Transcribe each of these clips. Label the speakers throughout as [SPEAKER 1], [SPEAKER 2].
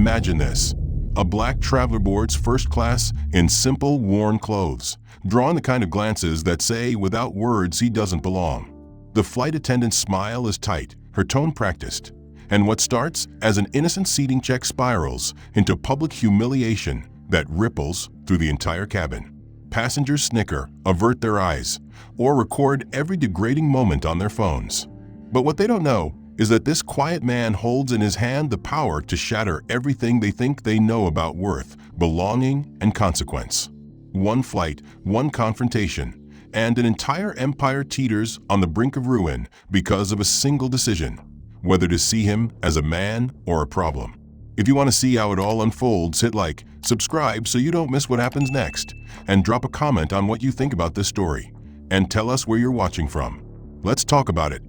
[SPEAKER 1] Imagine this. A black traveler boards first class in simple, worn clothes, drawing the kind of glances that say without words he doesn't belong. The flight attendant's smile is tight, her tone practiced, and what starts as an innocent seating check spirals into public humiliation that ripples through the entire cabin. Passengers snicker, avert their eyes, or record every degrading moment on their phones. But what they don't know is that this quiet man holds in his hand the power to shatter everything they think they know about worth, belonging, and consequence. One flight, one confrontation, and an entire empire teeters on the brink of ruin because of a single decision, whether to see him as a man or a problem. If you want to see how it all unfolds, hit like, subscribe so you don't miss what happens next, and drop a comment on what you think about this story, and tell us where you're watching from. Let's talk about it.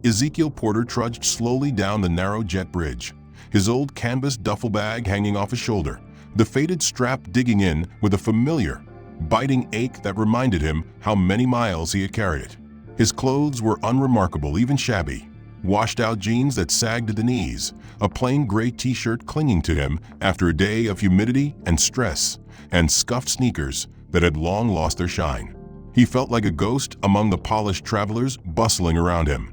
[SPEAKER 1] Ezekiel Porter trudged slowly down the narrow jet bridge, his old canvas duffel bag hanging off his shoulder, the faded strap digging in with a familiar, biting ache that reminded him how many miles he had carried it. His clothes were unremarkable, even shabby. Washed-out jeans that sagged at the knees, a plain gray t-shirt clinging to him after a day of humidity and stress, and scuffed sneakers that had long lost their shine. He felt like a ghost among the polished travelers bustling around him.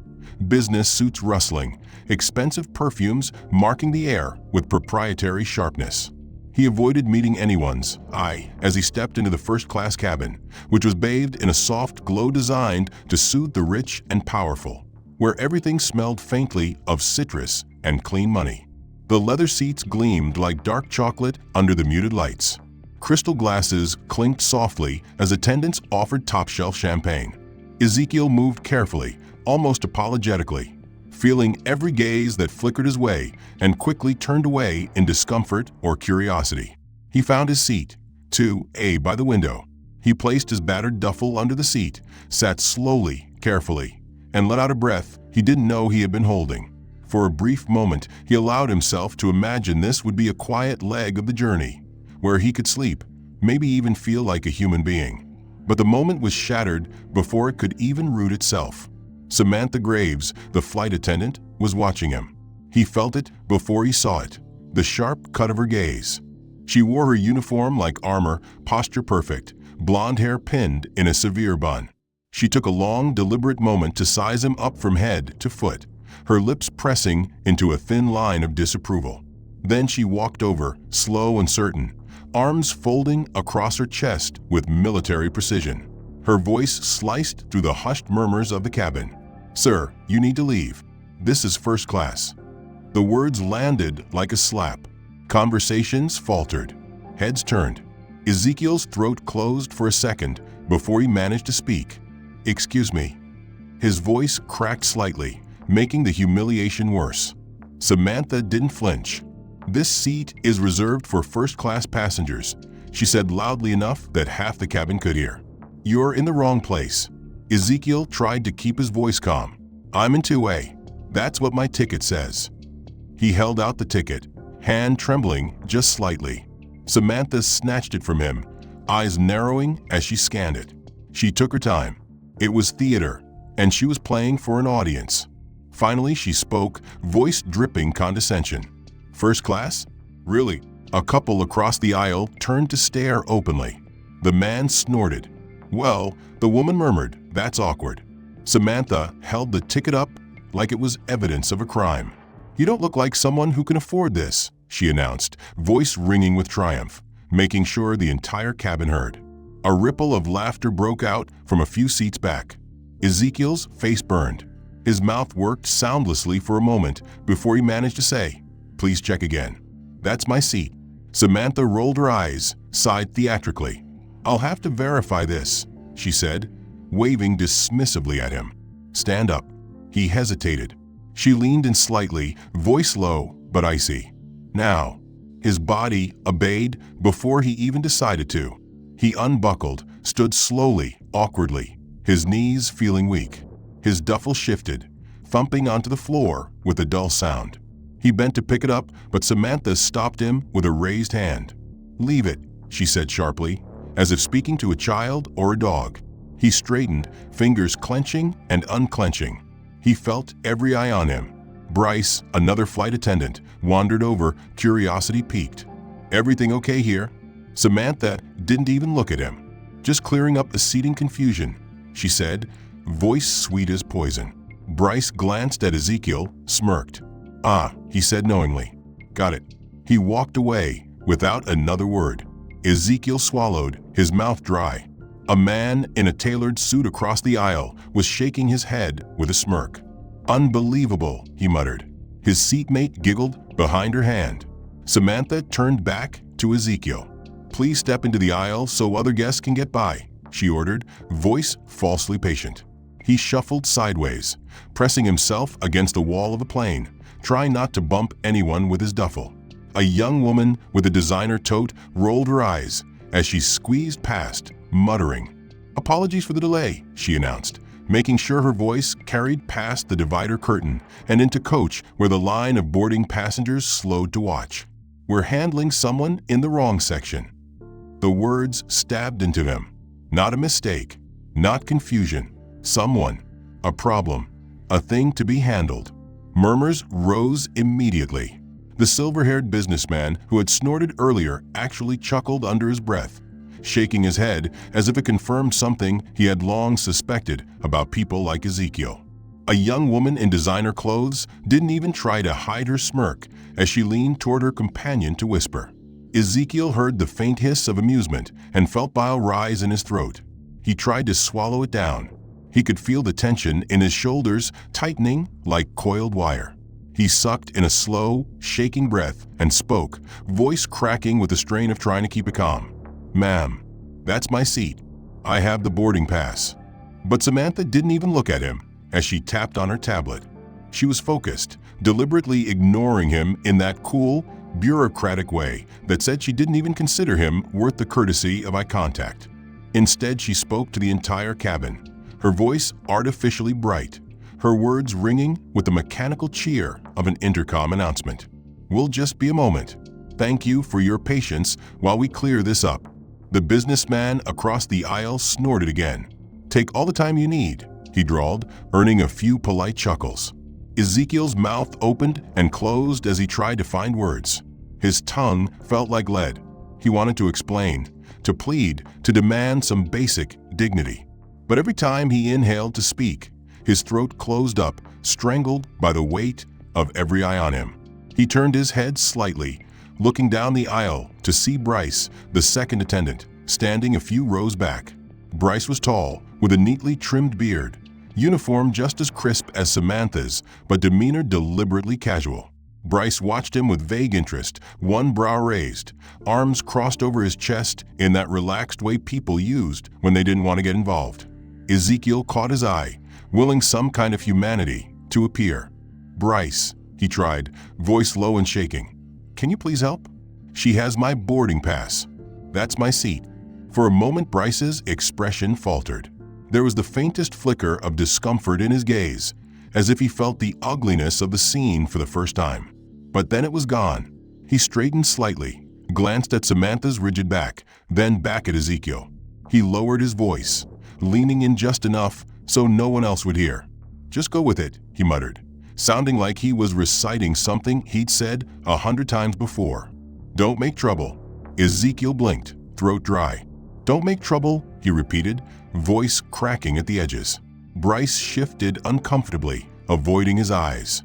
[SPEAKER 1] Business suits rustling, expensive perfumes marking the air with proprietary sharpness. He avoided meeting anyone's eye as he stepped into the first-class cabin, which was bathed in a soft glow designed to soothe the rich and powerful, where everything smelled faintly of citrus and clean money. The leather seats gleamed like dark chocolate under the muted lights. Crystal glasses clinked softly as attendants offered top-shelf champagne. Ezekiel moved carefully, almost apologetically, feeling every gaze that flickered his way and quickly turned away in discomfort or curiosity. He found his seat, 2A by the window. He placed his battered duffel under the seat, sat slowly, carefully, and let out a breath he didn't know he had been holding. For a brief moment, he allowed himself to imagine this would be a quiet leg of the journey, where he could sleep, maybe even feel like a human being. But the moment was shattered before it could even root itself. Samantha Graves, the flight attendant, was watching him. He felt it before he saw it, the sharp cut of her gaze. She wore her uniform like armor, posture perfect, blonde hair pinned in a severe bun. She took a long, deliberate moment to size him up from head to foot, her lips pressing into a thin line of disapproval. Then she walked over, slow and certain, arms folding across her chest with military precision. Her voice sliced through the hushed murmurs of the cabin. "Sir, you need to leave. This is first class." The words landed like a slap. Conversations faltered. Heads turned. Ezekiel's throat closed for a second before he managed to speak. "Excuse me." His voice cracked slightly, making the humiliation worse. Samantha didn't flinch. "This seat is reserved for first-class passengers," she said loudly enough that half the cabin could hear. "You're in the wrong place." Ezekiel tried to keep his voice calm. "I'm in 2A. That's what my ticket says." He held out the ticket, hand trembling just slightly. Samantha snatched it from him, eyes narrowing as she scanned it. She took her time. It was theater, and she was playing for an audience. Finally, she spoke, voice dripping condescension. "First class? Really?" A couple across the aisle turned to stare openly. The man snorted. "Well," the woman murmured, "that's awkward." Samantha held the ticket up like it was evidence of a crime. "You don't look like someone who can afford this," she announced, voice ringing with triumph, making sure the entire cabin heard. A ripple of laughter broke out from a few seats back. Ezekiel's face burned. His mouth worked soundlessly for a moment before he managed to say, "Please check again." "That's my seat." Samantha rolled her eyes, sighed theatrically. "I'll have to verify this," she said, waving dismissively at him. "Stand up." He hesitated. She leaned in slightly, voice low but icy. "Now." His body obeyed before he even decided to. He unbuckled, stood slowly, awkwardly, his knees feeling weak. His duffel shifted, thumping onto the floor with a dull sound. He bent to pick it up, but Samantha stopped him with a raised hand. "Leave it," she said sharply, as if speaking to a child or a dog. He straightened, fingers clenching and unclenching. He felt every eye on him. Bryce, another flight attendant, wandered over, curiosity piqued. "Everything okay here?" Samantha didn't even look at him. "Just clearing up the seating confusion," she said, voice sweet as poison. Bryce glanced at Ezekiel, smirked. "Ah," he said knowingly. "Got it." He walked away without another word. Ezekiel swallowed, his mouth dry. A man in a tailored suit across the aisle was shaking his head with a smirk. "Unbelievable," he muttered. His seatmate giggled behind her hand. Samantha turned back to Ezekiel. "Please step into the aisle so other guests can get by," she ordered, voice falsely patient. He shuffled sideways, pressing himself against the wall of a plane, trying not to bump anyone with his duffel. A young woman with a designer tote rolled her eyes as she squeezed past, muttering. "Apologies for the delay," she announced, making sure her voice carried past the divider curtain and into coach where the line of boarding passengers slowed to watch. "We're handling someone in the wrong section." The words stabbed into him. Not a mistake, not confusion. Someone, a problem, a thing to be handled. Murmurs rose immediately. The silver-haired businessman who had snorted earlier actually chuckled under his breath, shaking his head as if it confirmed something he had long suspected about people like Ezekiel. A young woman in designer clothes didn't even try to hide her smirk as she leaned toward her companion to whisper. Ezekiel heard the faint hiss of amusement and felt bile rise in his throat. He tried to swallow it down. He could feel the tension in his shoulders tightening like coiled wire. He sucked in a slow, shaking breath and spoke, voice cracking with the strain of trying to keep it calm. "Ma'am, that's my seat. I have the boarding pass." But Samantha didn't even look at him as she tapped on her tablet. She was focused, deliberately ignoring him in that cool, bureaucratic way that said she didn't even consider him worth the courtesy of eye contact. Instead, she spoke to the entire cabin, her voice artificially bright, her words ringing with the mechanical cheer of an intercom announcement. "We'll just be a moment. Thank you for your patience while we clear this up." The businessman across the aisle snorted again. "Take all the time you need," he drawled, earning a few polite chuckles. Ezekiel's mouth opened and closed as he tried to find words. His tongue felt like lead. He wanted to explain, to plead, to demand some basic dignity. But every time he inhaled to speak, his throat closed up, strangled by the weight of every eye on him. He turned his head slightly, looking down the aisle to see Bryce, the second attendant, standing a few rows back. Bryce was tall, with a neatly trimmed beard, uniform just as crisp as Samantha's, but demeanor deliberately casual. Bryce watched him with vague interest, one brow raised, arms crossed over his chest in that relaxed way people used when they didn't want to get involved. Ezekiel caught his eye, willing some kind of humanity to appear. "Bryce," he tried, voice low and shaking. "Can you please help? She has my boarding pass. That's my seat." For a moment, Bryce's expression faltered. There was the faintest flicker of discomfort in his gaze, as if he felt the ugliness of the scene for the first time. But then it was gone. He straightened slightly, glanced at Samantha's rigid back, then back at Ezekiel. He lowered his voice, leaning in just enough so no one else would hear. "Just go with it," he muttered, sounding like he was reciting something he'd said 100 times before. "Don't make trouble." Ezekiel blinked, throat dry. "Don't make trouble," he repeated, voice cracking at the edges. Bryce shifted uncomfortably, avoiding his eyes.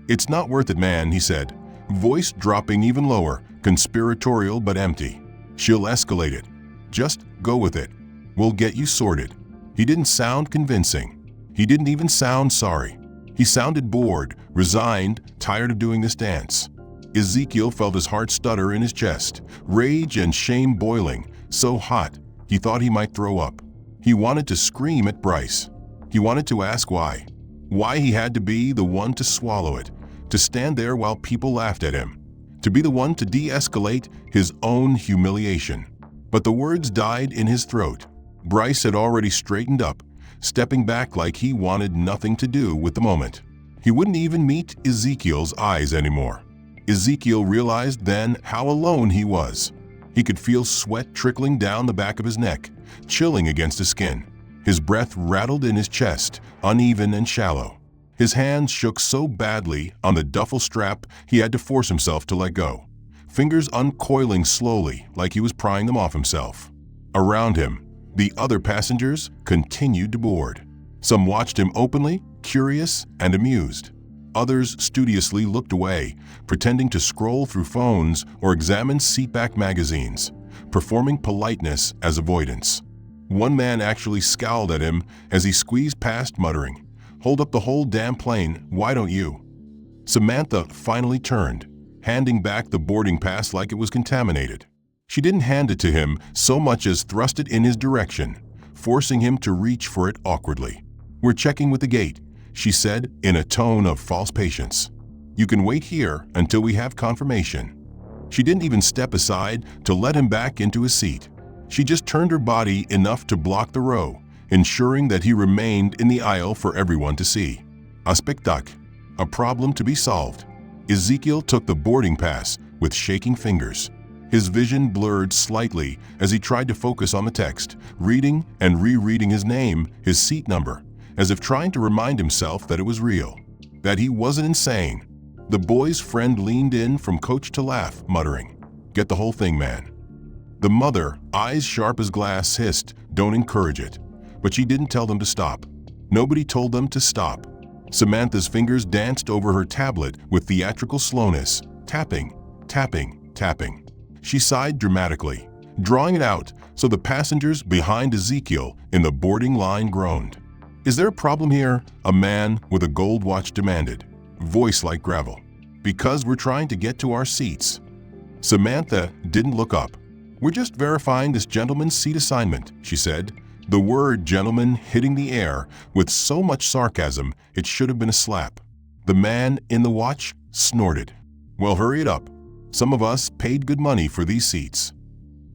[SPEAKER 1] "It's not worth it, man," he said, voice dropping even lower, conspiratorial but empty. "She'll escalate it. Just go with it. We'll get you sorted." He didn't sound convincing. He didn't even sound sorry. He sounded bored, resigned, tired of doing this dance. Ezekiel felt his heart stutter in his chest, rage and shame boiling, so hot he thought he might throw up. He wanted to scream at Bryce. He wanted to ask why. Why he had to be the one to swallow it, to stand there while people laughed at him, to be the one to de-escalate his own humiliation. But the words died in his throat. Bryce had already straightened up, stepping back like he wanted nothing to do with the moment. He wouldn't even meet Ezekiel's eyes anymore. Ezekiel realized then how alone he was. He could feel sweat trickling down the back of his neck, chilling against his skin. His breath rattled in his chest, uneven and shallow. His hands shook so badly on the duffel strap he had to force himself to let go, fingers uncoiling slowly like he was prying them off himself. Around him, the other passengers continued to board. Some watched him openly, curious and amused. Others studiously looked away, pretending to scroll through phones or examine seatback magazines, performing politeness as avoidance. One man actually scowled at him as he squeezed past, muttering, "Hold up the whole damn plane, why don't you?" Samantha finally turned, handing back the boarding pass like it was contaminated. She didn't hand it to him so much as thrust it in his direction, forcing him to reach for it awkwardly. "We're checking with the gate," she said in a tone of false patience. "You can wait here until we have confirmation." She didn't even step aside to let him back into his seat. She just turned her body enough to block the row, ensuring that he remained in the aisle for everyone to see. A spectacle, a problem to be solved. Ezekiel took the boarding pass with shaking fingers. His vision blurred slightly as he tried to focus on the text, reading and rereading his name, his seat number, as if trying to remind himself that it was real, that he wasn't insane. The boy's friend leaned in from coach to laugh, muttering, "Get the whole thing, man." The mother, eyes sharp as glass, hissed, "Don't encourage it." But she didn't tell them to stop. Nobody told them to stop. Samantha's fingers danced over her tablet with theatrical slowness, tapping, tapping, tapping. She sighed dramatically, drawing it out so the passengers behind Ezekiel in the boarding line groaned. "Is there a problem here?" a man with a gold watch demanded, voice like gravel. "Because we're trying to get to our seats." Samantha didn't look up. "We're just verifying this gentleman's seat assignment," she said, the word gentleman hitting the air with so much sarcasm it should have been a slap. The man in the watch snorted. "Well, hurry it up. Some of us paid good money for these seats."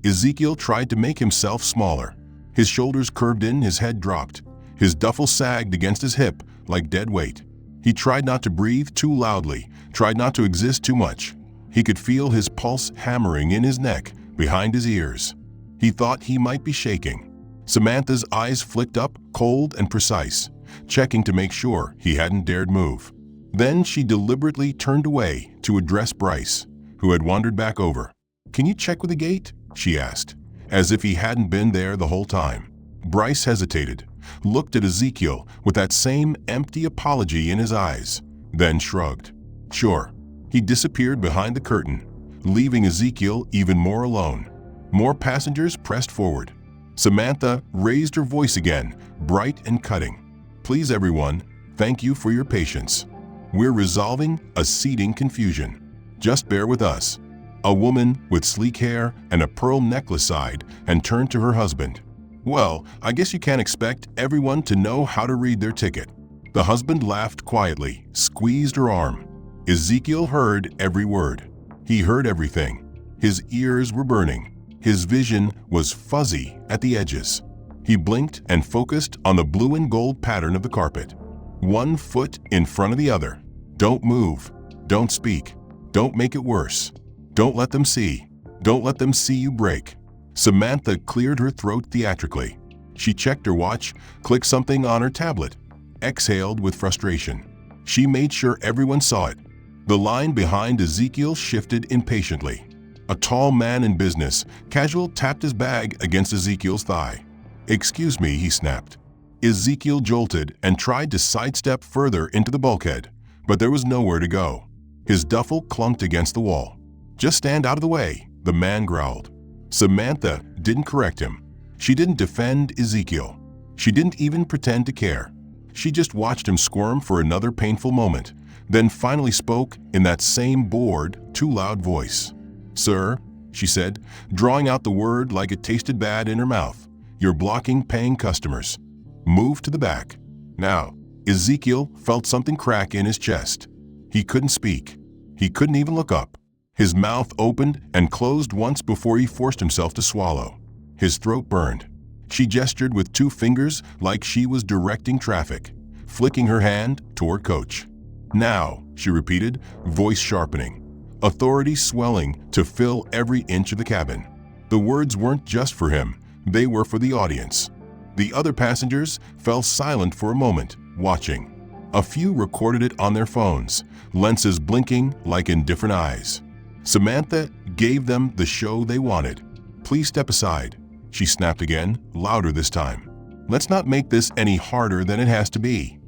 [SPEAKER 1] Ezekiel tried to make himself smaller. His shoulders curved in, his head dropped. His duffel sagged against his hip like dead weight. He tried not to breathe too loudly, tried not to exist too much. He could feel his pulse hammering in his neck, behind his ears. He thought he might be shaking. Samantha's eyes flicked up, cold and precise, checking to make sure he hadn't dared move. Then she deliberately turned away to address Bryce, who had wandered back over. "Can you check with the gate?" she asked, as if he hadn't been there the whole time. Bryce hesitated, looked at Ezekiel with that same empty apology in his eyes, then shrugged. "Sure." He disappeared behind the curtain, leaving Ezekiel even more alone. More passengers pressed forward. Samantha raised her voice again, bright and cutting. "Please everyone, thank you for your patience. We're resolving a seating confusion. Just bear with us." A woman with sleek hair and a pearl necklace sighed and turned to her husband. "Well, I guess you can't expect everyone to know how to read their ticket." The husband laughed quietly, squeezed her arm. Ezekiel heard every word. He heard everything. His ears were burning. His vision was fuzzy at the edges. He blinked and focused on the blue and gold pattern of the carpet. One foot in front of the other. Don't move. Don't speak. Don't make it worse. Don't let them see. Don't let them see you break. Samantha cleared her throat theatrically. She checked her watch, clicked something on her tablet, exhaled with frustration. She made sure everyone saw it. The line behind Ezekiel shifted impatiently. A tall man in business, casual, tapped his bag against Ezekiel's thigh. "Excuse me," he snapped. Ezekiel jolted and tried to sidestep further into the bulkhead, but there was nowhere to go. His duffel clunked against the wall. "Just stand out of the way," the man growled. Samantha didn't correct him. She didn't defend Ezekiel. She didn't even pretend to care. She just watched him squirm for another painful moment, then finally spoke in that same bored, too loud voice. "Sir," she said, drawing out the word like it tasted bad in her mouth, "you're blocking paying customers. Move to the back." Now, Ezekiel felt something crack in his chest. He couldn't speak. He couldn't even look up. His mouth opened and closed once before he forced himself to swallow. His throat burned. She gestured with two fingers like she was directing traffic, flicking her hand toward Coach. "Now," she repeated, voice sharpening, authority swelling to fill every inch of the cabin. The words weren't just for him, they were for the audience. The other passengers fell silent for a moment, watching. A few recorded it on their phones, lenses blinking like in different eyes. Samantha gave them the show they wanted. "Please step aside," she snapped again, louder this time. "Let's not make this any harder than it has to be."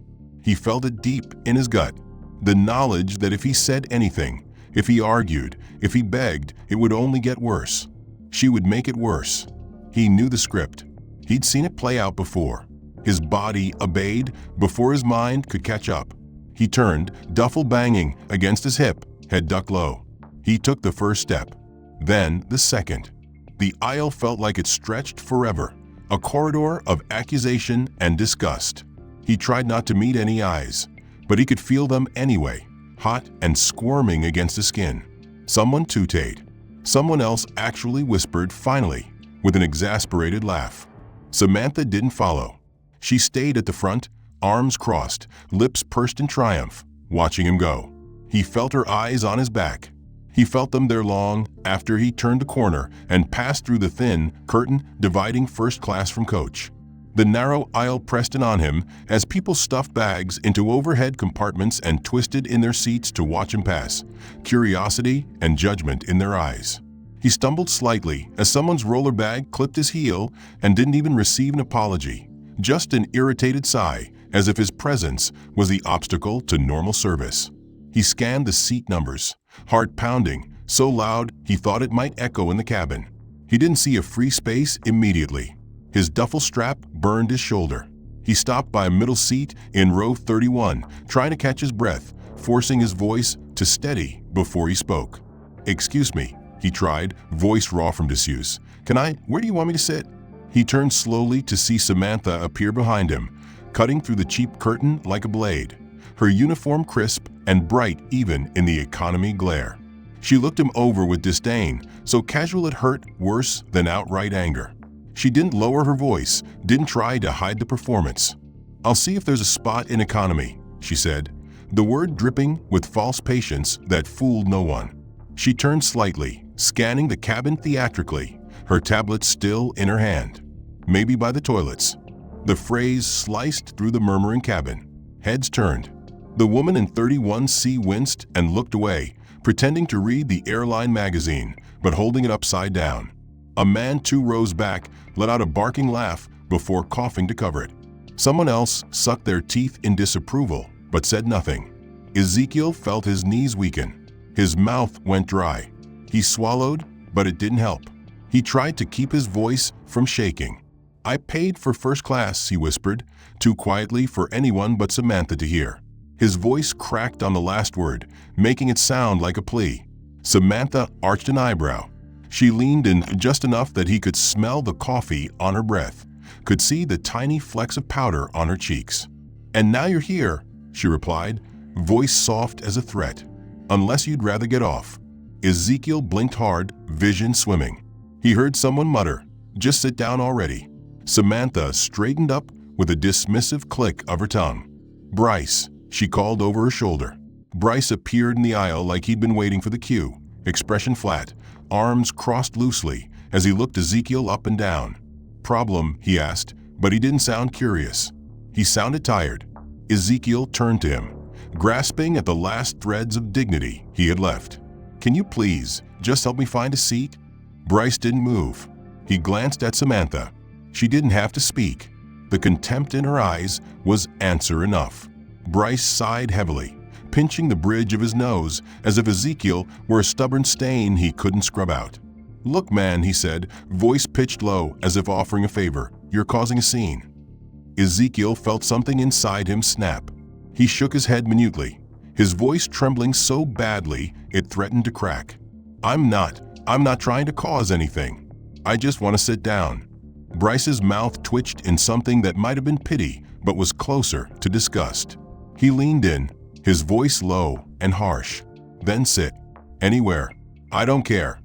[SPEAKER 1] He felt it deep in his gut, the knowledge that if he said anything, if he argued, if he begged, it would only get worse. She would make it worse. He knew the script. He'd seen it play out before. His body obeyed before his mind could catch up. He turned, duffel banging against his hip, head ducked low. He took the first step, then the second. The aisle felt like it stretched forever, a corridor of accusation and disgust. He tried not to meet any eyes, but he could feel them anyway, hot and squirming against his skin. Someone tooted. Someone else actually whispered finally, with an exasperated laugh. Samantha didn't follow. She stayed at the front, arms crossed, lips pursed in triumph, watching him go. He felt her eyes on his back. He felt them there long after he turned the corner and passed through the thin curtain dividing first class from coach. The narrow aisle pressed in on him as people stuffed bags into overhead compartments and twisted in their seats to watch him pass, curiosity and judgment in their eyes. He stumbled slightly as someone's roller bag clipped his heel and didn't even receive an apology, just an irritated sigh, as if his presence was the obstacle to normal service. He scanned the seat numbers, heart pounding, so loud he thought it might echo in the cabin. He didn't see a free space immediately. His duffel strap burned his shoulder. He stopped by a middle seat in row 31, trying to catch his breath, forcing his voice to steady before he spoke. "Excuse me," he tried, voice raw from disuse. Where do you want me to sit?" He turned slowly to see Samantha appear behind him, cutting through the cheap curtain like a blade, her uniform crisp and bright even in the economy glare. She looked him over with disdain, so casual it hurt worse than outright anger. She didn't lower her voice, didn't try to hide the performance. "I'll see if there's a spot in economy," she said, the word dripping with false patience that fooled no one. She turned slightly, scanning the cabin theatrically, her tablet still in her hand. "Maybe by the toilets." The phrase sliced through the murmuring cabin. Heads turned. The woman in 31C winced and looked away, pretending to read the Airline magazine, but holding it upside down. A man 2 rows back let out a barking laugh before coughing to cover it. Someone else sucked their teeth in disapproval, but said nothing. Ezekiel felt his knees weaken. His mouth went dry. He swallowed, but it didn't help. He tried to keep his voice from shaking. "I paid for first class," he whispered, too quietly for anyone but Samantha to hear. His voice cracked on the last word, making it sound like a plea. Samantha arched an eyebrow. She leaned in just enough that he could smell the coffee on her breath, could see the tiny flecks of powder on her cheeks. "And now you're here," she replied, voice soft as a threat. "Unless you'd rather get off." Ezekiel blinked hard, vision swimming. He heard someone mutter, "Just sit down already." Samantha straightened up with a dismissive click of her tongue. "Bryce," she called over her shoulder. Bryce appeared in the aisle like he'd been waiting for the cue, expression flat, arms crossed loosely as he looked Ezekiel up and down. "Problem?" he asked, but he didn't sound curious. He sounded tired. Ezekiel turned to him, grasping at the last threads of dignity he had left. "Can you please just help me find a seat?" Bryce didn't move. He glanced at Samantha. She didn't have to speak. The contempt in her eyes was answer enough. Bryce sighed heavily, pinching the bridge of his nose as if Ezekiel were a stubborn stain he couldn't scrub out. "Look, man," he said, voice pitched low as if offering a favor, "you're causing a scene." Ezekiel felt something inside him snap. He shook his head minutely, his voice trembling so badly it threatened to crack. I'm not trying to cause anything. I just want to sit down." Bryce's mouth twitched in something that might have been pity, but was closer to disgust. He leaned in, his voice low and harsh. "Then sit. Anywhere. I don't care."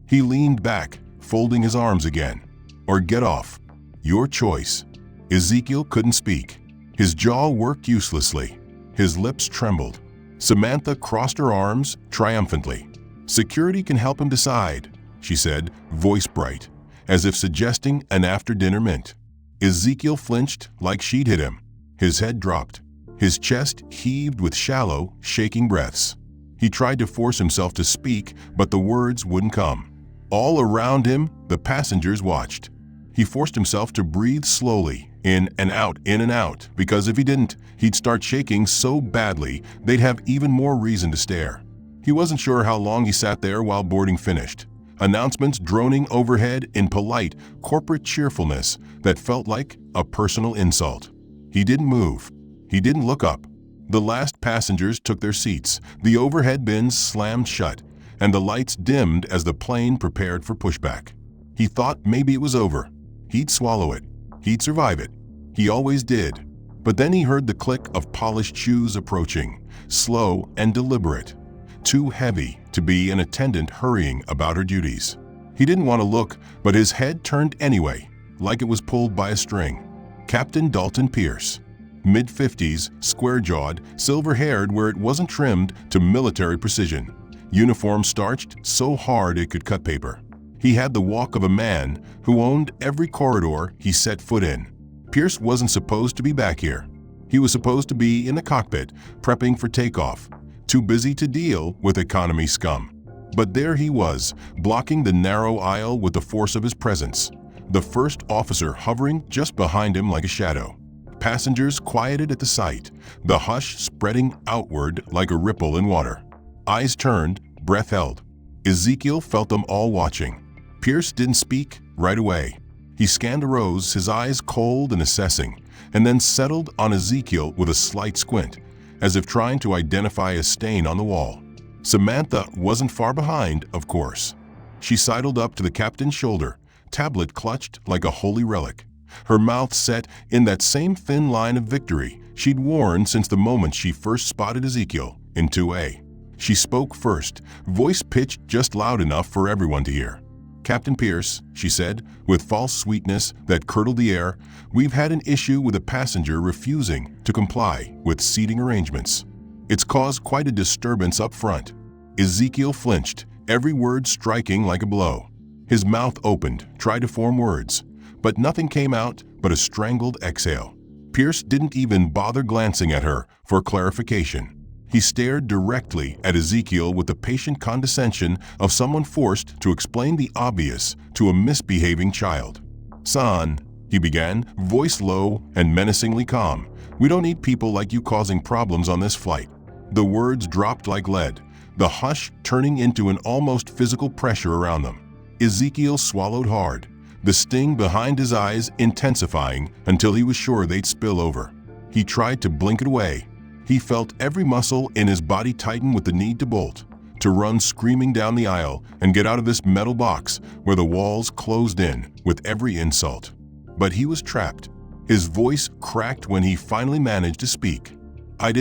[SPEAKER 1] He leaned back, folding his arms again. "Or get off. Your choice." Ezekiel couldn't speak. His jaw worked uselessly. His lips trembled. Samantha crossed her arms triumphantly. "Security can help him decide," she said, voice bright, as if suggesting an after-dinner mint. Ezekiel flinched like she'd hit him. His head dropped. His chest heaved with shallow, shaking breaths. He tried to force himself to speak, but the words wouldn't come. All around him, the passengers watched. He forced himself to breathe slowly, in and out, because if he didn't, he'd start shaking so badly they'd have even more reason to stare. He wasn't sure how long he sat there while boarding finished. Announcements droning overhead in polite, corporate cheerfulness that felt like a personal insult. He didn't move. He didn't look up. The last passengers took their seats, the overhead bins slammed shut, and the lights dimmed as the plane prepared for pushback. He thought maybe it was over. He'd swallow it. He'd survive it. He always did. But then he heard the click of polished shoes approaching, slow and deliberate. Too heavy to be an attendant hurrying about her duties. He didn't want to look, but his head turned anyway, like it was pulled by a string. Captain Dalton Pierce. Mid-50s, square-jawed, silver-haired where it wasn't trimmed to military precision. Uniform starched so hard it could cut paper. He had the walk of a man who owned every corridor he set foot in. Pierce wasn't supposed to be back here. He was supposed to be in the cockpit, prepping for takeoff, too busy to deal with economy scum. But there he was, blocking the narrow aisle with the force of his presence, the first officer hovering just behind him like a shadow. Passengers quieted at the sight, the hush spreading outward like a ripple in water. Eyes turned, breath held. Ezekiel felt them all watching. Pierce didn't speak right away. He scanned the rows, his eyes cold and assessing, and then settled on Ezekiel with a slight squint, as if trying to identify a stain on the wall. Samantha wasn't far behind, of course. She sidled up to the captain's shoulder, tablet clutched like a holy relic, her mouth set in that same thin line of victory she'd worn since the moment she first spotted Ezekiel in 2A. She spoke first, voice pitched just loud enough for everyone to hear. "Captain Pierce," she said, with false sweetness that curdled the air, "we've had an issue with a passenger refusing to comply with seating arrangements. It's caused quite a disturbance up front." Ezekiel flinched, every word striking like a blow. His mouth opened, tried to form words, but nothing came out but a strangled exhale. Pierce didn't even bother glancing at her for clarification. He stared directly at Ezekiel with the patient condescension of someone forced to explain the obvious to a misbehaving child. "Son," he began, voice low and menacingly calm, "we don't need people like you causing problems on this flight." The words dropped like lead, the hush turning into an almost physical pressure around them. Ezekiel swallowed hard, the sting behind his eyes intensifying until he was sure they'd spill over. He tried to blink it away. He felt every muscle in his body tighten with the need to bolt, to run screaming down the aisle and get out of this metal box where the walls closed in with every insult. But he was trapped. His voice cracked when he finally managed to speak. I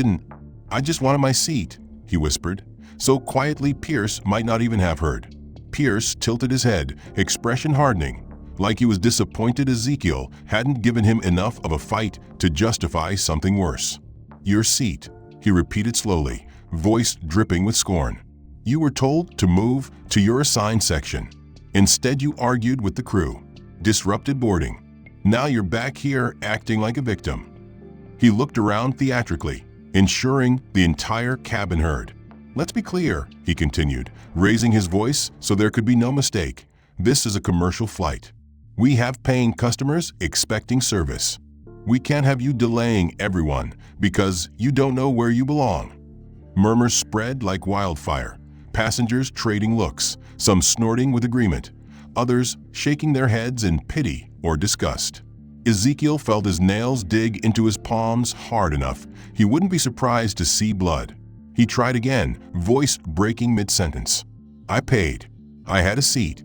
[SPEAKER 1] just wanted my seat," he whispered, so quietly Pierce might not even have heard. Pierce tilted his head, expression hardening, like he was disappointed Ezekiel hadn't given him enough of a fight to justify something worse. "Your seat," he repeated slowly, voice dripping with scorn. "You were told to move to your assigned section. Instead you argued with the crew, disrupted boarding. Now you're back here acting like a victim." He looked around theatrically, ensuring the entire cabin heard. "Let's be clear," he continued, raising his voice so there could be no mistake. "This is a commercial flight. We have paying customers expecting service. We can't have you delaying everyone because you don't know where you belong." Murmurs spread like wildfire, passengers trading looks, some snorting with agreement, others shaking their heads in pity or disgust. Ezekiel felt his nails dig into his palms hard enough he wouldn't be surprised to see blood. He tried again, voice breaking mid-sentence. "I paid. I had a seat."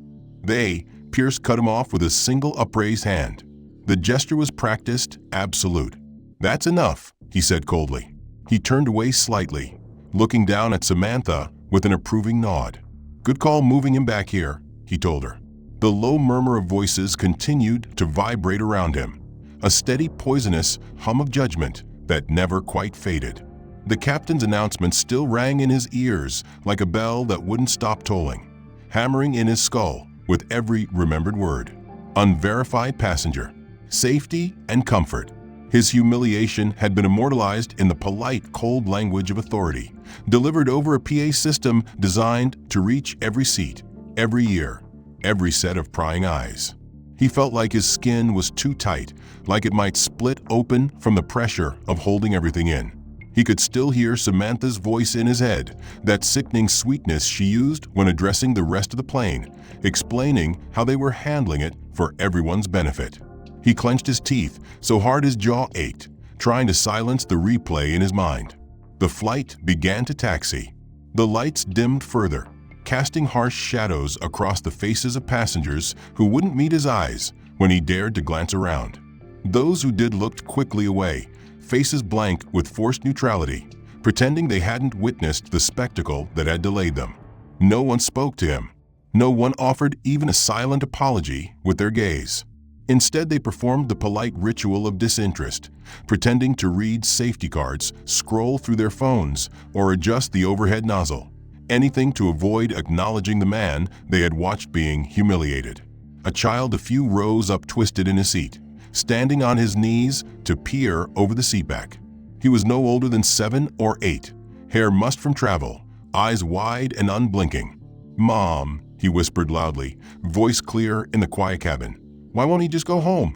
[SPEAKER 1] Pierce cut him off with a single upraised hand. The gesture was practiced, absolute. "That's enough," he said coldly. He turned away slightly, looking down at Samantha with an approving nod. "Good call moving him back here," he told her. The low murmur of voices continued to vibrate around him, a steady poisonous hum of judgment that never quite faded. The captain's announcement still rang in his ears like a bell that wouldn't stop tolling, hammering in his skull with every remembered word. Unverified passenger. Safety and comfort. His humiliation had been immortalized in the polite, cold language of authority, delivered over a PA system designed to reach every seat, every ear, every set of prying eyes. He felt like his skin was too tight, like it might split open from the pressure of holding everything in. He could still hear Samantha's voice in his head, that sickening sweetness she used when addressing the rest of the plane, explaining how they were handling it for everyone's benefit. He clenched his teeth so hard his jaw ached, trying to silence the replay in his mind. The flight began to taxi. The lights dimmed further, casting harsh shadows across the faces of passengers who wouldn't meet his eyes when he dared to glance around. Those who did looked quickly away, faces blank with forced neutrality, pretending they hadn't witnessed the spectacle that had delayed them. No one spoke to him. No one offered even a silent apology with their gaze. Instead, they performed the polite ritual of disinterest, pretending to read safety cards, scroll through their phones, or adjust the overhead nozzle. Anything to avoid acknowledging the man they had watched being humiliated. A child a few rows up twisted in his seat, standing on his knees to peer over the seatback. He was no older than 7 or 8, hair mussed from travel, eyes wide and unblinking. "Mom," he whispered loudly, voice clear in the quiet cabin. "Why won't he just go home?"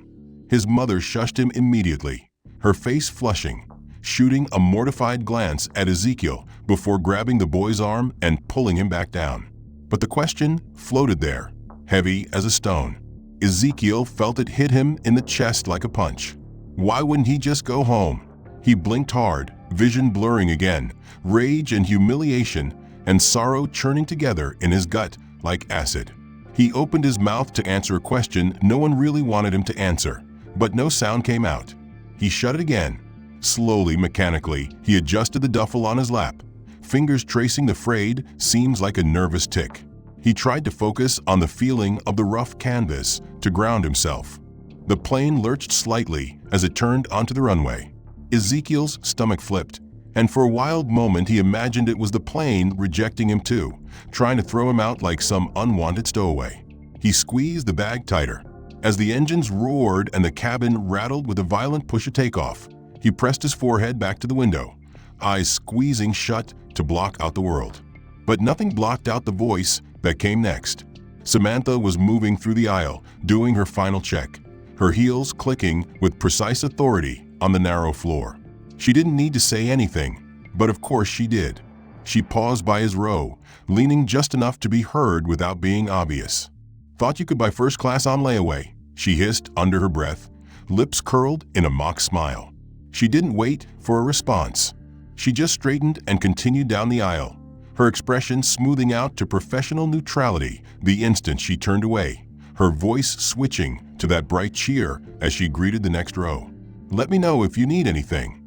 [SPEAKER 1] His mother shushed him immediately, her face flushing, shooting a mortified glance at Ezekiel before grabbing the boy's arm and pulling him back down. But the question floated there, heavy as a stone. Ezekiel felt it hit him in the chest like a punch. Why wouldn't he just go home? He blinked hard, vision blurring again, rage and humiliation and sorrow churning together in his gut like acid. He opened his mouth to answer a question no one really wanted him to answer, but no sound came out. He shut it again. Slowly, mechanically, he adjusted the duffel on his lap, fingers tracing the frayed seams like a nervous tick. He tried to focus on the feeling of the rough canvas to ground himself. The plane lurched slightly as it turned onto the runway. Ezekiel's stomach flipped, and for a wild moment he imagined it was the plane rejecting him too, trying to throw him out like some unwanted stowaway. He squeezed the bag tighter. As the engines roared and the cabin rattled with a violent push of takeoff, he pressed his forehead back to the window, eyes squeezing shut to block out the world. But nothing blocked out the voice that came next. Samantha was moving through the aisle, doing her final check, her heels clicking with precise authority on the narrow floor. She didn't need to say anything, but of course she did. She paused by his row, leaning just enough to be heard without being obvious. "Thought you could buy first class on layaway," she hissed under her breath, lips curled in a mock smile. She didn't wait for a response. She just straightened and continued down the aisle, her expression smoothing out to professional neutrality the instant she turned away, her voice switching to that bright cheer as she greeted the next row. "Let me know if you need anything."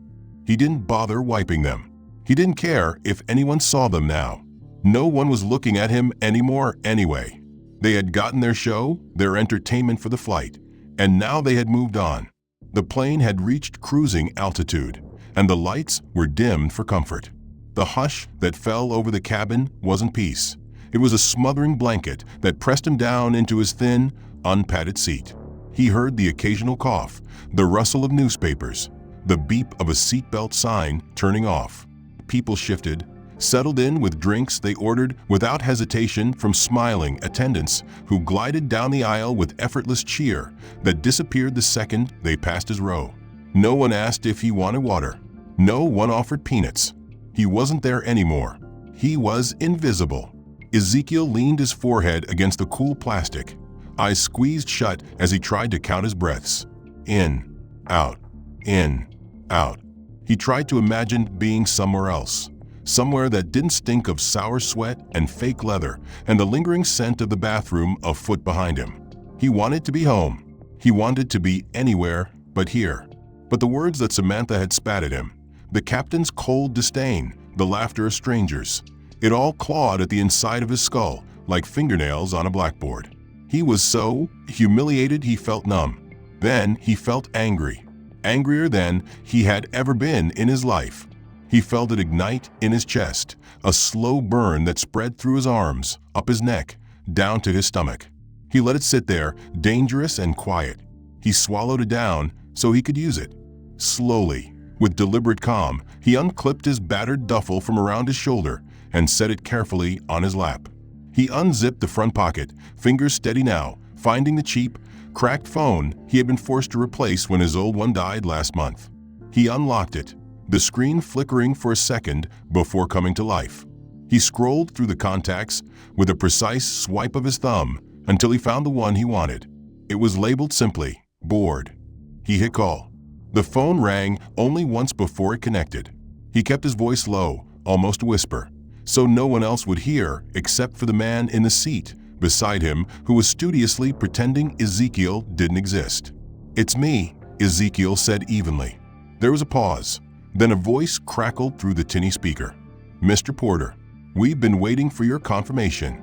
[SPEAKER 1] He didn't bother wiping them. He didn't care if anyone saw them now. No one was looking at him anymore anyway. They had gotten their show, their entertainment for the flight, and now they had moved on. The plane had reached cruising altitude, and the lights were dimmed for comfort. The hush that fell over the cabin wasn't peace. It was a smothering blanket that pressed him down into his thin, unpadded seat. He heard the occasional cough, the rustle of newspapers, the beep of a seatbelt sign turning off. People shifted, settled in with drinks they ordered without hesitation from smiling attendants who glided down the aisle with effortless cheer that disappeared the second they passed his row. No one asked if he wanted water. No one offered peanuts. He wasn't there anymore. He was invisible. Ezekiel leaned his forehead against the cool plastic, eyes squeezed shut as he tried to count his breaths. In, out, in, out. He tried to imagine being somewhere else, somewhere that didn't stink of sour sweat and fake leather and the lingering scent of the bathroom a foot behind him. He wanted to be home. He wanted to be anywhere but here. But the words that Samantha had spat at him, the captain's cold disdain, the laughter of strangers, it all clawed at the inside of his skull like fingernails on a blackboard. He was so humiliated he felt numb. Then he felt angry. Angrier than he had ever been in his life. He felt it ignite in his chest, a slow burn that spread through his arms, up his neck, down to his stomach. He let it sit there, dangerous and quiet. He swallowed it down so he could use it. Slowly, with deliberate calm, he unclipped his battered duffel from around his shoulder and set it carefully on his lap. He unzipped the front pocket, fingers steady now, finding the cheap, cracked phone he had been forced to replace when his old one died last month. He unlocked it, the screen flickering for a second before coming to life. He scrolled through the contacts with a precise swipe of his thumb until he found the one he wanted. It was labeled simply, "Bored." He hit call. The phone rang only once before it connected. He kept his voice low, almost a whisper, so no one else would hear except for the man in the seat beside him who was studiously pretending Ezekiel didn't exist. "It's me," Ezekiel said evenly. There was a pause. Then a voice crackled through the tinny speaker. "Mr. Porter, we've been waiting for your confirmation."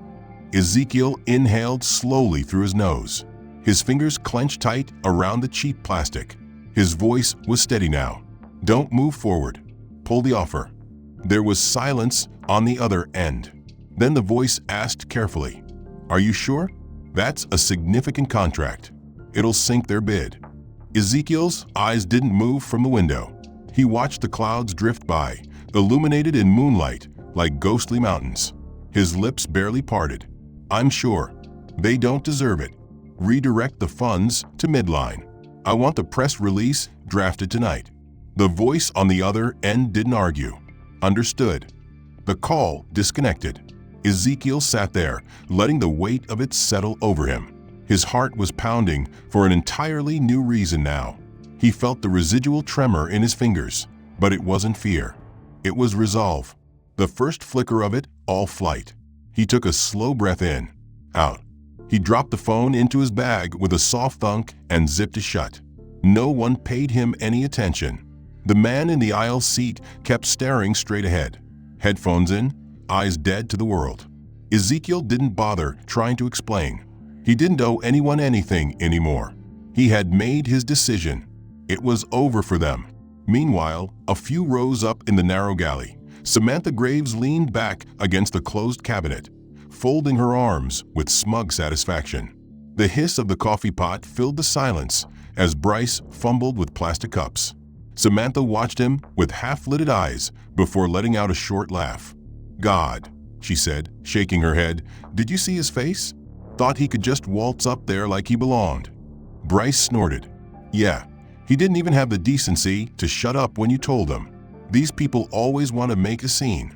[SPEAKER 1] Ezekiel inhaled slowly through his nose. His fingers clenched tight around the cheap plastic. His voice was steady now. "Don't move forward. Pull the offer." There was silence on the other end. Then the voice asked carefully, "Are you sure? That's a significant contract. It'll sink their bid." Ezekiel's eyes didn't move from the window. He watched the clouds drift by, illuminated in moonlight like ghostly mountains. His lips barely parted. "I'm sure. They don't deserve it. Redirect the funds to Midline. I want the press release drafted tonight." The voice on the other end didn't argue. "Understood." The call disconnected. Ezekiel sat there, letting the weight of it settle over him. His heart was pounding for an entirely new reason now. He felt the residual tremor in his fingers, but it wasn't fear. It was resolve. The first flicker of it, all flight. He took a slow breath in, out. He dropped the phone into his bag with a soft thunk and zipped it shut. No one paid him any attention. The man in the aisle seat kept staring straight ahead, headphones in, eyes dead to the world. Ezekiel didn't bother trying to explain. He didn't owe anyone anything anymore. He had made his decision. It was over for them. Meanwhile, a few rows up in the narrow galley, Samantha Graves leaned back against the closed cabinet, folding her arms with smug satisfaction. The hiss of the coffee pot filled the silence as Bryce fumbled with plastic cups. Samantha watched him with half-lidded eyes before letting out a short laugh. "God," she said, shaking her head, "did you see his face? Thought he could just waltz up there like he belonged." Bryce snorted. "Yeah, he didn't even have the decency to shut up when you told him. These people always want to make a scene."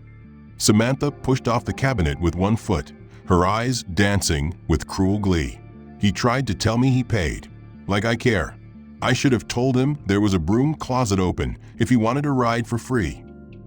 [SPEAKER 1] Samantha pushed off the cabinet with one foot, her eyes dancing with cruel glee. "He tried to tell me he paid. Like I care. I should have told him there was a broom closet open if he wanted a ride for free."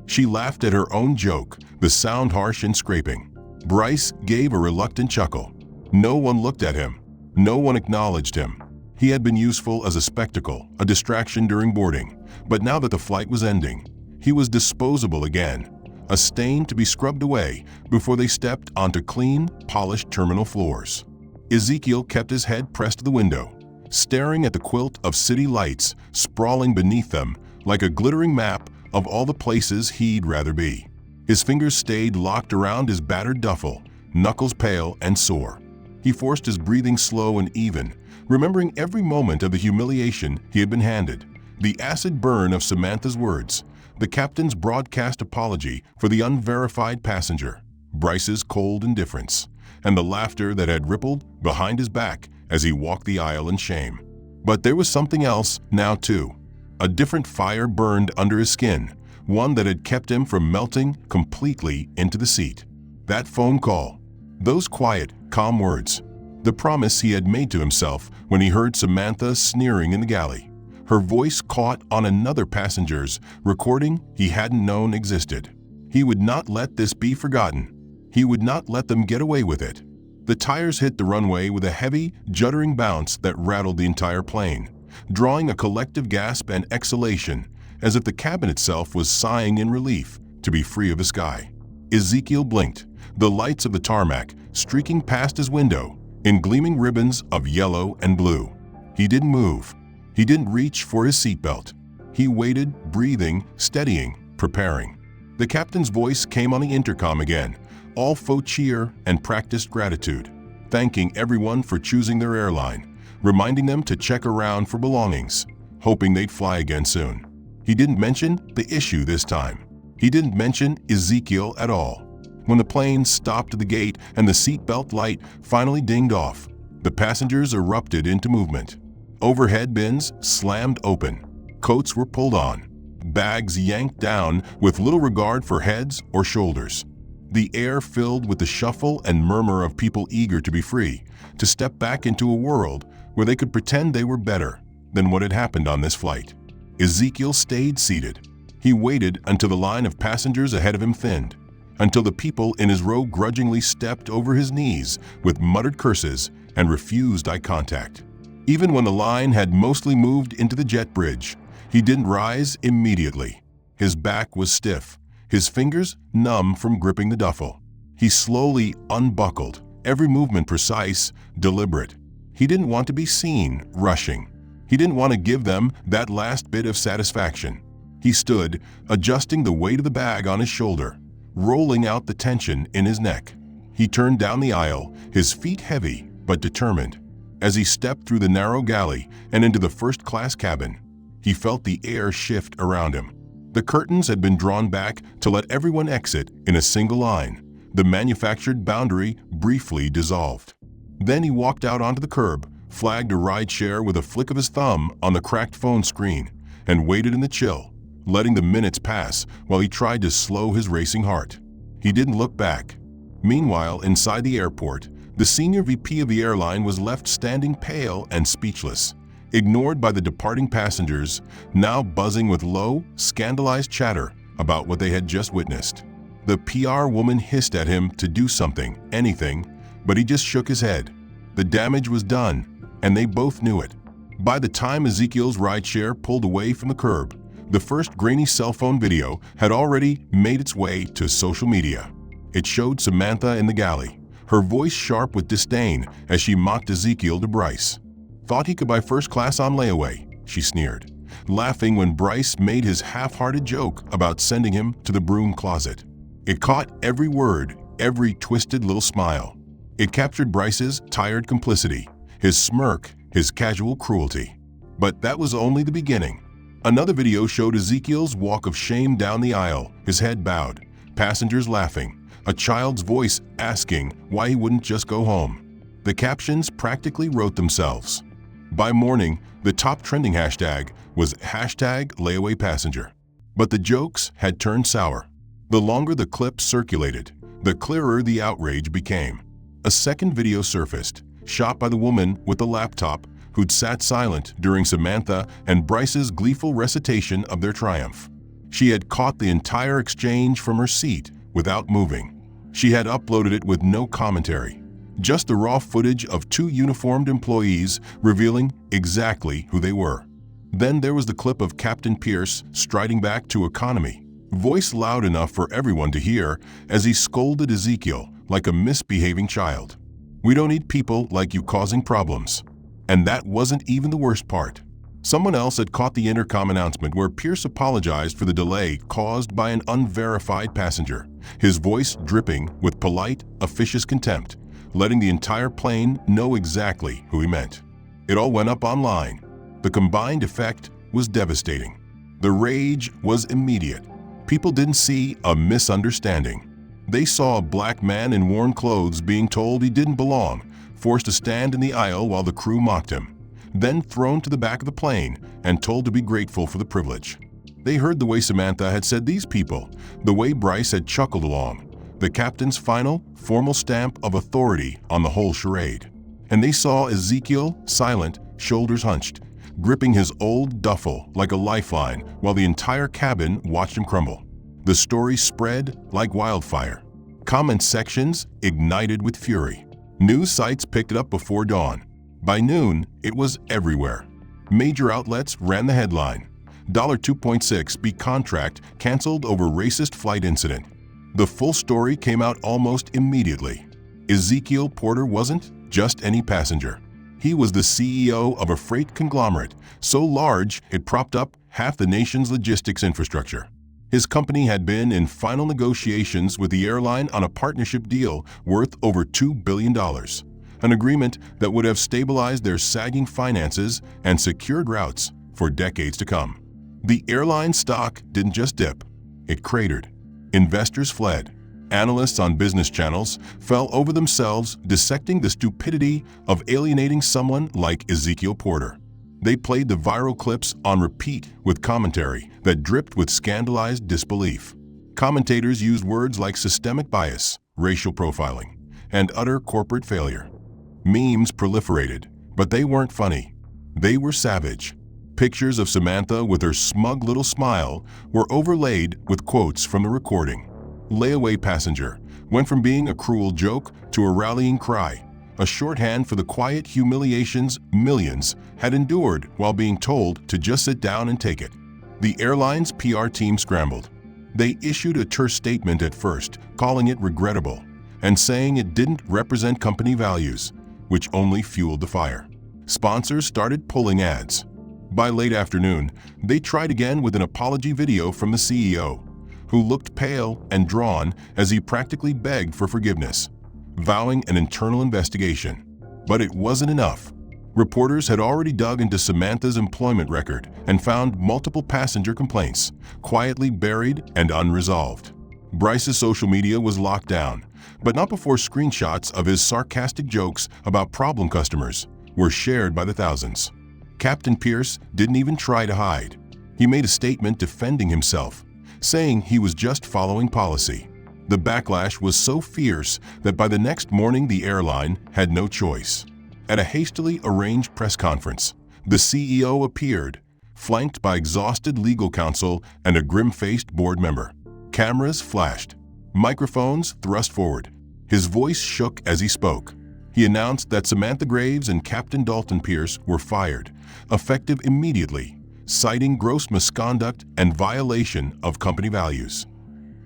[SPEAKER 1] She laughed at her own joke, the sound harsh and scraping. Bryce gave a reluctant chuckle. No one looked at him. No one acknowledged him. He had been useful as a spectacle, a distraction during boarding, but now that the flight was ending, he was disposable again, a stain to be scrubbed away before they stepped onto clean, polished terminal floors. Ezekiel kept his head pressed to the window, staring at the quilt of city lights sprawling beneath them like a glittering map of all the places he'd rather be. His fingers stayed locked around his battered duffel, knuckles pale and sore. He forced his breathing slow and even, remembering every moment of the humiliation he had been handed, the acid burn of Samantha's words, the captain's broadcast apology for the unverified passenger, Bryce's cold indifference, and the laughter that had rippled behind his back as he walked the aisle in shame. But there was something else now too. A different fire burned under his skin, one that had kept him from melting completely into the seat. That phone call, those quiet, calm words, the promise he had made to himself when he heard Samantha sneering in the galley. Her voice caught on another passenger's recording he hadn't known existed. He would not let this be forgotten. He would not let them get away with it. The tires hit the runway with a heavy, juddering bounce that rattled the entire plane, drawing a collective gasp and exhalation as if the cabin itself was sighing in relief to be free of the sky. Ezekiel blinked, the lights of the tarmac streaking past his window in gleaming ribbons of yellow and blue. He didn't move. He didn't reach for his seatbelt. He waited, breathing, steadying, preparing. The captain's voice came on the intercom again, all faux cheer and practiced gratitude, thanking everyone for choosing their airline, reminding them to check around for belongings, hoping they'd fly again soon. He didn't mention the issue this time. He didn't mention Ezekiel at all. When the plane stopped at the gate and the seatbelt light finally dinged off, the passengers erupted into movement. Overhead bins slammed open. Coats were pulled on. Bags yanked down with little regard for heads or shoulders. The air filled with the shuffle and murmur of people eager to be free, to step back into a world where they could pretend they were better than what had happened on this flight. Ezekiel stayed seated. He waited until the line of passengers ahead of him thinned, until the people in his row grudgingly stepped over his knees with muttered curses and refused eye contact. Even when the line had mostly moved into the jet bridge, he didn't rise immediately. His back was stiff, his fingers numb from gripping the duffel. He slowly unbuckled, every movement precise, deliberate. He didn't want to be seen rushing. He didn't want to give them that last bit of satisfaction. He stood, adjusting the weight of the bag on his shoulder, rolling out the tension in his neck. He turned down the aisle, his feet heavy but determined. As he stepped through the narrow galley and into the first-class cabin, he felt the air shift around him. The curtains had been drawn back to let everyone exit in a single line. The manufactured boundary briefly dissolved. Then he walked out onto the curb, flagged a rideshare with a flick of his thumb on the cracked phone screen, and waited in the chill, letting the minutes pass while he tried to slow his racing heart. He didn't look back. Meanwhile, inside the airport, the senior VP of the airline was left standing pale and speechless, ignored by the departing passengers, now buzzing with low, scandalized chatter about what they had just witnessed. The PR woman hissed at him to do something, anything, but he just shook his head. The damage was done, and they both knew it. By the time Ezekiel's rideshare pulled away from the curb, the first grainy cell phone video had already made its way to social media. It showed Samantha in the galley, her voice sharp with disdain as she mocked Ezekiel to Bryce. "Thought he could buy first class on layaway," she sneered, laughing when Bryce made his half-hearted joke about sending him to the broom closet. It caught every word, every twisted little smile. It captured Bryce's tired complicity, his smirk, his casual cruelty. But that was only the beginning. Another video showed Ezekiel's walk of shame down the aisle, his head bowed, passengers laughing, a child's voice asking why he wouldn't just go home. The captions practically wrote themselves. By morning, the top trending hashtag was #layawaypassenger. But the jokes had turned sour. The longer the clip circulated, the clearer the outrage became. A second video surfaced, shot by the woman with the laptop who'd sat silent during Samantha and Bryce's gleeful recitation of their triumph. She had caught the entire exchange from her seat without moving. She had uploaded it with no commentary, just the raw footage of two uniformed employees revealing exactly who they were. Then there was the clip of Captain Pierce striding back to economy, voice loud enough for everyone to hear as he scolded Ezekiel like a misbehaving child. "We don't need people like you causing problems." And that wasn't even the worst part. Someone else had caught the intercom announcement where Pierce apologized for the delay caused by an unverified passenger, his voice dripping with polite, officious contempt, letting the entire plane know exactly who he meant. It all went up online. The combined effect was devastating. The rage was immediate. People didn't see a misunderstanding. They saw a black man in worn clothes being told he didn't belong, forced to stand in the aisle while the crew mocked him, then thrown to the back of the plane and told to be grateful for the privilege. They heard the way Samantha had said these people, the way Bryce had chuckled along, the captain's final, formal stamp of authority on the whole charade. And they saw Ezekiel, silent, shoulders hunched, gripping his old duffel like a lifeline while the entire cabin watched him crumble. The story spread like wildfire. Comment sections ignited with fury. News sites picked it up before dawn. By noon, it was everywhere. Major outlets ran the headline, $2.6B contract canceled over racist flight incident. The full story came out almost immediately. Ezekiel Porter wasn't just any passenger. He was the CEO of a freight conglomerate so large it propped up half the nation's logistics infrastructure. His company had been in final negotiations with the airline on a partnership deal worth over $2 billion, an agreement that would have stabilized their sagging finances and secured routes for decades to come. The airline stock didn't just dip, it cratered. Investors fled. Analysts on business channels fell over themselves dissecting the stupidity of alienating someone like Ezekiel Porter. They played the viral clips on repeat with commentary that dripped with scandalized disbelief. Commentators used words like systemic bias, racial profiling, and utter corporate failure. Memes proliferated, but they weren't funny. They were savage. Pictures of Samantha with her smug little smile were overlaid with quotes from the recording. Layaway passenger went from being a cruel joke to a rallying cry, a shorthand for the quiet humiliations millions had endured while being told to just sit down and take it. The airline's PR team scrambled. They issued a terse statement at first, calling it regrettable, and saying it didn't represent company values, which only fueled the fire. Sponsors started pulling ads. By late afternoon, they tried again with an apology video from the CEO, who looked pale and drawn as he practically begged for forgiveness, vowing an internal investigation. But it wasn't enough. Reporters had already dug into Samantha's employment record and found multiple passenger complaints, quietly buried and unresolved. Bryce's social media was locked down, but not before screenshots of his sarcastic jokes about problem customers were shared by the thousands. Captain Pierce didn't even try to hide. He made a statement defending himself, saying he was just following policy. The backlash was so fierce that by the next morning the airline had no choice. At a hastily arranged press conference, the CEO appeared, flanked by exhausted legal counsel and a grim-faced board member. Cameras flashed, microphones thrust forward. His voice shook as he spoke. He announced that Samantha Graves and Captain Dalton Pierce were fired, effective immediately, citing gross misconduct and violation of company values.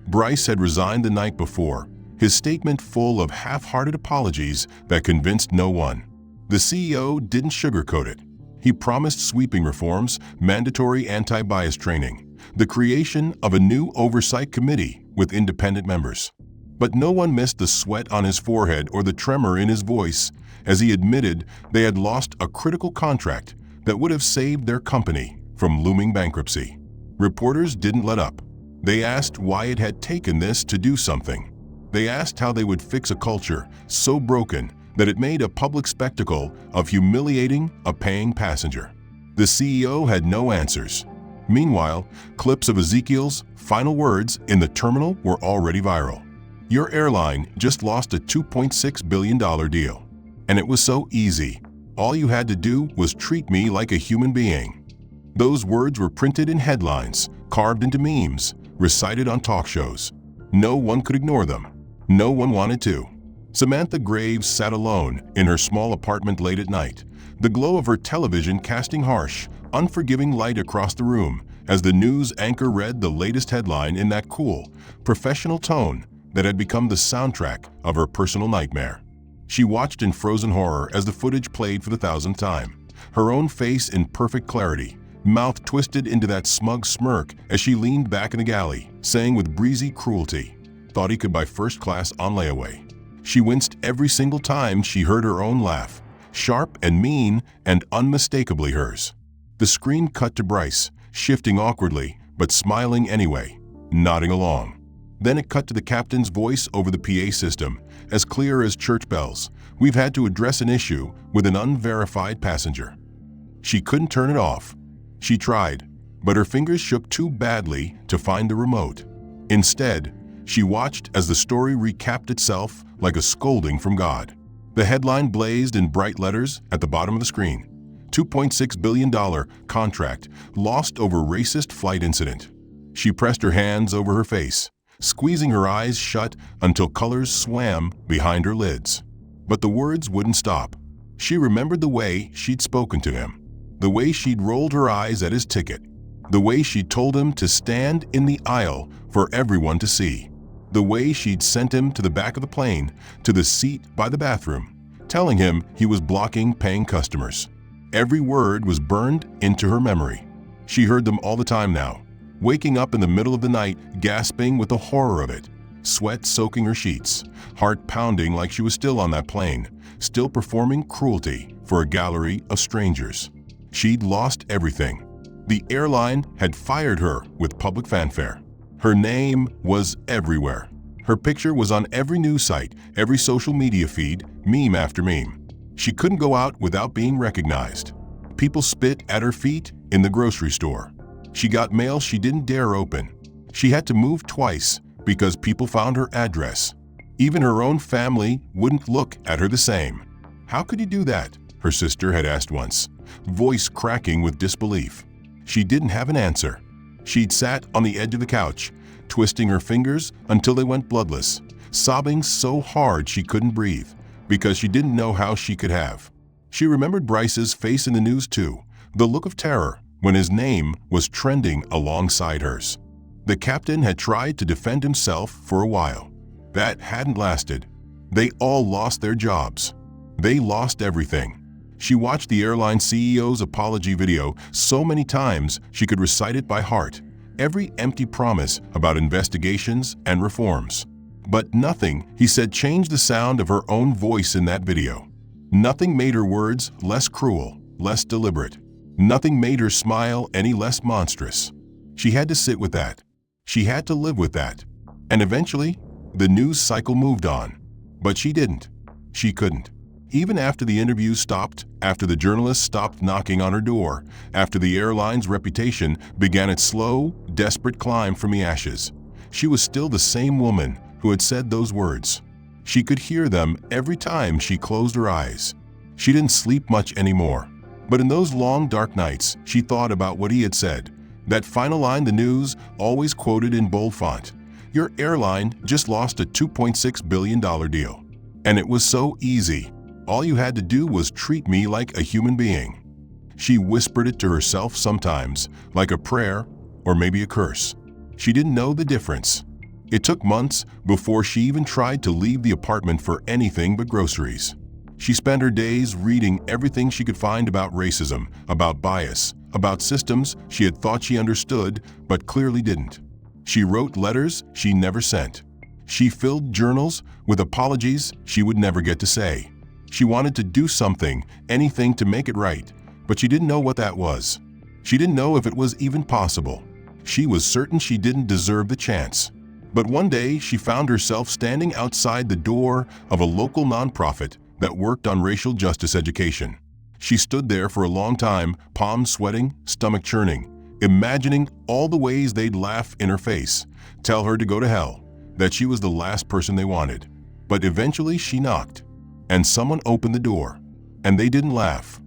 [SPEAKER 1] Bryce had resigned the night before, his statement full of half-hearted apologies that convinced no one. The CEO didn't sugarcoat it. He promised sweeping reforms, mandatory anti-bias training, the creation of a new oversight committee with independent members. But no one missed the sweat on his forehead or the tremor in his voice as he admitted they had lost a critical contract that would have saved their company from looming bankruptcy. Reporters didn't let up. They asked why it had taken this to do something. They asked how they would fix a culture so broken that it made a public spectacle of humiliating a paying passenger. The CEO had no answers. Meanwhile, clips of Ezekiel's final words in the terminal were already viral. Your airline just lost a $2.6 billion deal. And it was so easy. All you had to do was treat me like a human being. Those words were printed in headlines, carved into memes, recited on talk shows. No one could ignore them. No one wanted to. Samantha Graves sat alone in her small apartment late at night, the glow of her television casting harsh, unforgiving light across the room as the news anchor read the latest headline in that cool, professional tone that had become the soundtrack of her personal nightmare. She watched in frozen horror as the footage played for the 1,000th time, her own face in perfect clarity, mouth twisted into that smug smirk as she leaned back in the galley, saying with breezy cruelty, thought he could buy first class on layaway. She winced every single time she heard her own laugh, sharp and mean and unmistakably hers. The screen cut to Bryce, shifting awkwardly, but smiling anyway, nodding along. Then it cut to the captain's voice over the PA system, as clear as church bells. We've had to address an issue with an unverified passenger. She couldn't turn it off. She tried, but her fingers shook too badly to find the remote. Instead, she watched as the story recapped itself like a scolding from God. The headline blazed in bright letters at the bottom of the screen. $2.6 billion contract lost over racist flight incident. She pressed her hands over her face, squeezing her eyes shut until colors swam behind her lids. But the words wouldn't stop. She remembered the way she'd spoken to him, the way she'd rolled her eyes at his ticket, the way she'd told him to stand in the aisle for everyone to see, the way she'd sent him to the back of the plane, to the seat by the bathroom, telling him he was blocking paying customers. Every word was burned into her memory. She heard them all the time now, waking up in the middle of the night, gasping with the horror of it, sweat soaking her sheets, heart pounding like she was still on that plane, still performing cruelty for a gallery of strangers. She'd lost everything. The airline had fired her with public fanfare. Her name was everywhere. Her picture was on every news site, every social media feed, meme after meme. She couldn't go out without being recognized. People spit at her feet in the grocery store. She got mail she didn't dare open. She had to move twice because people found her address. Even her own family wouldn't look at her the same. "How could you do that?" her sister had asked once, voice cracking with disbelief. She didn't have an answer. She'd sat on the edge of the couch, twisting her fingers until they went bloodless, sobbing so hard she couldn't breathe, because she didn't know how she could have. She remembered Bryce's face in the news too, the look of terror when his name was trending alongside hers. The captain had tried to defend himself for a while. That hadn't lasted. They all lost their jobs. They lost everything. She watched the airline CEO's apology video so many times she could recite it by heart, every empty promise about investigations and reforms. But nothing, he said, changed the sound of her own voice in that video. Nothing made her words less cruel, less deliberate. Nothing made her smile any less monstrous. She had to sit with that. She had to live with that. And eventually, the news cycle moved on. But she didn't. She couldn't. Even after the interviews stopped, after the journalists stopped knocking on her door, after the airline's reputation began its slow, desperate climb from the ashes, she was still the same woman who had said those words. She could hear them every time she closed her eyes. She didn't sleep much anymore. But in those long, dark nights, she thought about what he had said. That final line the news always quoted in bold font. "Your airline just lost a $2.6 billion deal. And it was so easy. All you had to do was treat me like a human being." She whispered it to herself sometimes, like a prayer or maybe a curse. She didn't know the difference. It took months before she even tried to leave the apartment for anything but groceries. She spent her days reading everything she could find about racism, about bias, about systems she had thought she understood but clearly didn't. She wrote letters she never sent. She filled journals with apologies she would never get to say. She wanted to do something, anything to make it right, but she didn't know what that was. She didn't know if it was even possible. She was certain she didn't deserve the chance. But one day she found herself standing outside the door of a local nonprofit that worked on racial justice education. She stood there for a long time, palms sweating, stomach churning, imagining all the ways they'd laugh in her face, tell her to go to hell, that she was the last person they wanted. But eventually she knocked, and someone opened the door. And they didn't laugh.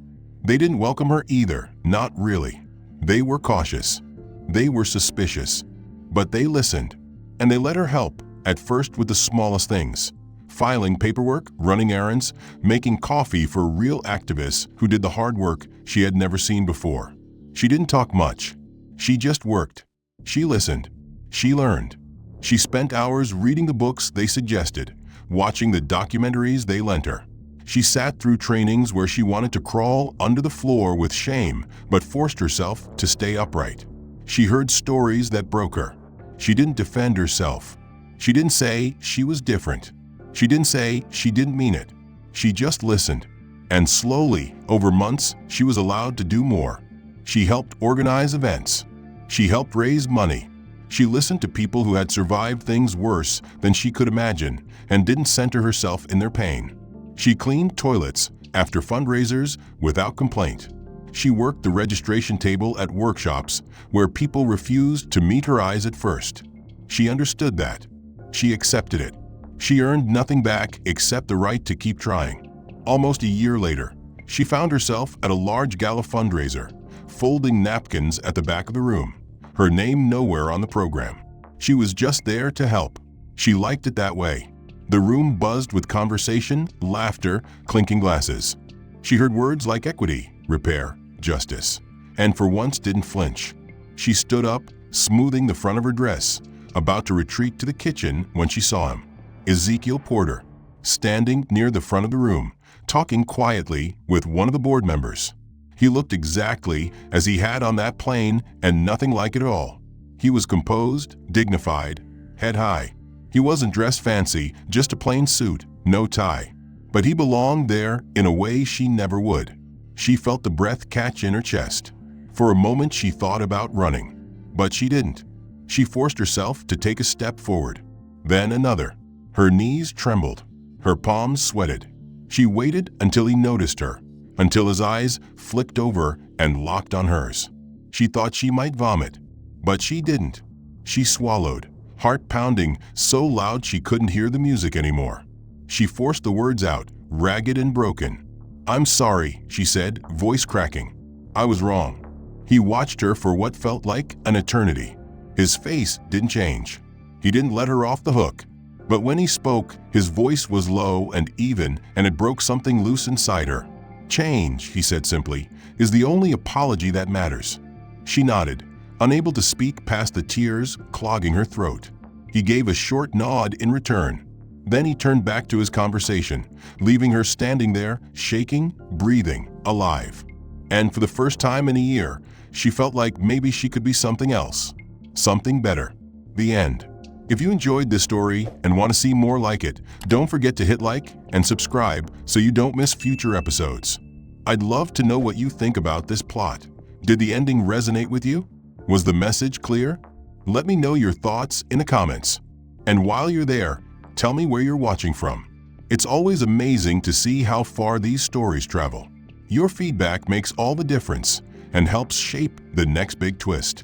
[SPEAKER 1] They didn't welcome her either, not really. They were cautious. They were suspicious. But they listened, and they let her help, at first with the smallest things. Filing paperwork, running errands, making coffee for real activists who did the hard work she had never seen before. She didn't talk much. She just worked. She listened. She learned. She spent hours reading the books they suggested, watching the documentaries they lent her. She sat through trainings where she wanted to crawl under the floor with shame, but forced herself to stay upright. She heard stories that broke her. She didn't defend herself. She didn't say she was different. She didn't say she didn't mean it. She just listened. And slowly, over months, she was allowed to do more. She helped organize events. She helped raise money. She listened to people who had survived things worse than she could imagine and didn't center herself in their pain. She cleaned toilets after fundraisers without complaint. She worked the registration table at workshops where people refused to meet her eyes at first. She understood that. She accepted it. She earned nothing back except the right to keep trying. Almost a year later, she found herself at a large gala fundraiser, folding napkins at the back of the room, her name nowhere on the program. She was just there to help. She liked it that way. The room buzzed with conversation, laughter, clinking glasses. She heard words like equity, repair, justice, and for once didn't flinch. She stood up, smoothing the front of her dress, about to retreat to the kitchen when she saw him. Ezekiel Porter, standing near the front of the room, talking quietly with one of the board members. He looked exactly as he had on that plane and nothing like it at all. He was composed, dignified, head high. He wasn't dressed fancy, just a plain suit, no tie. But he belonged there in a way she never would. She felt the breath catch in her chest. For a moment she thought about running, but she didn't. She forced herself to take a step forward, then another. Her knees trembled, her palms sweated. She waited until he noticed her, until his eyes flicked over and locked on hers. She thought she might vomit, but she didn't. She swallowed, heart pounding so loud she couldn't hear the music anymore. She forced the words out, ragged and broken. "I'm sorry," she said, voice cracking. "I was wrong." He watched her for what felt like an eternity. His face didn't change. He didn't let her off the hook. But when he spoke, his voice was low and even, and it broke something loose inside her. "Change," he said simply, "is the only apology that matters." She nodded, unable to speak past the tears clogging her throat. He gave a short nod in return. Then he turned back to his conversation, leaving her standing there, shaking, breathing, alive. And for the first time in a year, she felt like maybe she could be something else. Something better. The end. If you enjoyed this story and want to see more like it, don't forget to hit like and subscribe so you don't miss future episodes. I'd love to know what you think about this plot. Did the ending resonate with you? Was the message clear? Let me know your thoughts in the comments. And while you're there, tell me where you're watching from. It's always amazing to see how far these stories travel. Your feedback makes all the difference and helps shape the next big twist.